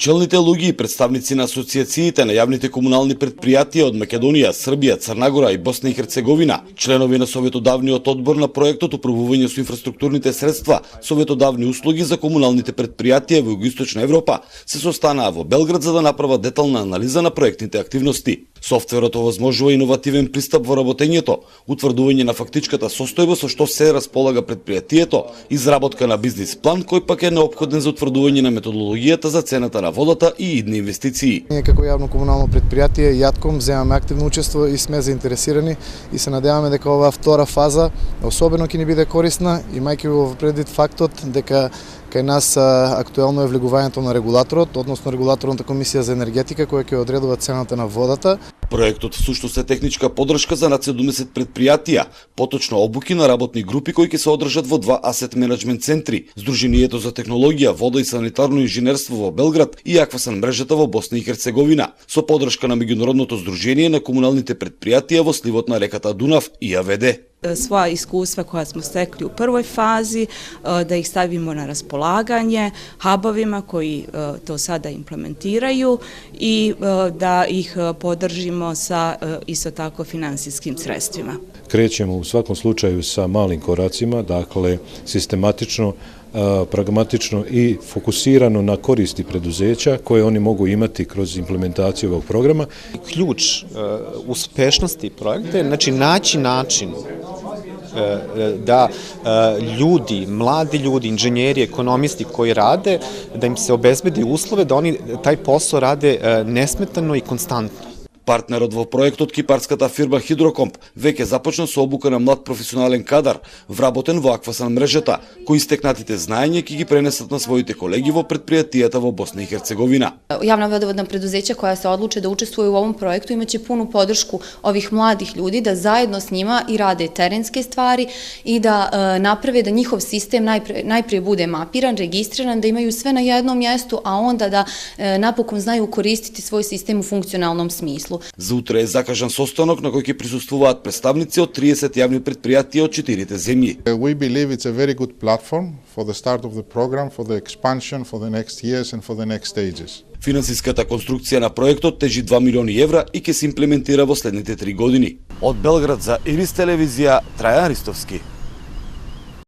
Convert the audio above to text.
Челните луѓе и представници на асоциациите на јавните комунални предпријатија од Македонија, Србија, Црна Гора и Босна и Херцеговина, членови на Советодавниот одбор на проектот Управување со инфраструктурните средства, советодавни услуги за комуналните предпријатија во Југоисточна Европа, се состанаа во Белград за да направат детална анализа на проектните активности. Софтверот овозможува иновативен пристап во работењето, утврдување на фактичката состојба со што се располага предпријатието, изработка на бизнис план кој пак е неопходен за утврдување на методологијата за цената на водата и идни инвестиции. Ние како јавно комунално предпријатие ЈАТКОМ земаме активно учество и сме заинтересирани и се надеваме дека оваа втора фаза особено ќе ни биде корисна, имајќи во предвид фактот дека кај нас актуелно е влегувањето на регулаторот, односно регулаторната комисија за енергетика која ќе одредува цената на водата. Проектот всушност е техничка поддршка за над 70 предпријатија, поточно обуки на работни групи кои ќе се одржат во два асет менеджмент центри, Сдруженијето за технологија, вода и санитарно инженерство во Белград и Аквасан мрежата во Босна и Херцеговина, со поддршка на Меѓународното сдружение на комуналните предпријатија во сливот на реката Дунав и АВД. Svoja iskustva koja smo stekli u prvoj fazi, da ih stavimo na raspolaganje hubovima koji to sada implementiraju i da ih podržimo sa isto tako finansijskim sredstvima. Krećemo u svakom slučaju sa malim koracima, dakle sistematično, pragmatično i fokusirano na koristi preduzeća koje oni mogu imati kroz implementaciju ovog programa. Ključ uspešnosti projekta je naći način da ljudi, mladi ljudi, inženjeri, ekonomisti koji rade, da im se obezbedi uslove da oni taj posao rade nesmetano i konstantno. Партнерот во проектот, кипарската фирма Хидрокомп, веќе започна со обука на млад професионален кадар, вработен во Аквасан мрежата, кои стекнатите знаење ќе ги пренесат на своите колеги во предпријатијата во Босна и Херцеговина. Javna vodovodna preduzeća koja se odluče da učestvuju u ovom projektu imaće punu podršku ovih mladih ljudi da zajedno s njima i rade terenske stvari i da naprave da njihov sistem najprije bude mapiran, registriran, da imaju sve na jednom mjestu, a onda da napokon znaju koristiti svoj sistem u funkcionalnom smislu. За утре е закажан состанок на кој ќе присуствуваат представници од 30 јавни предпријатија од 4 земји. We believe it's a very good platform for the start of the program, for the expansion for the next years and for the next stages. Финансиската конструкција на проектот тежи 2 милиони евра и ќе се имплементира во следните 3 години. Од Белград за Ирис телевизија, Трајан Ристовски.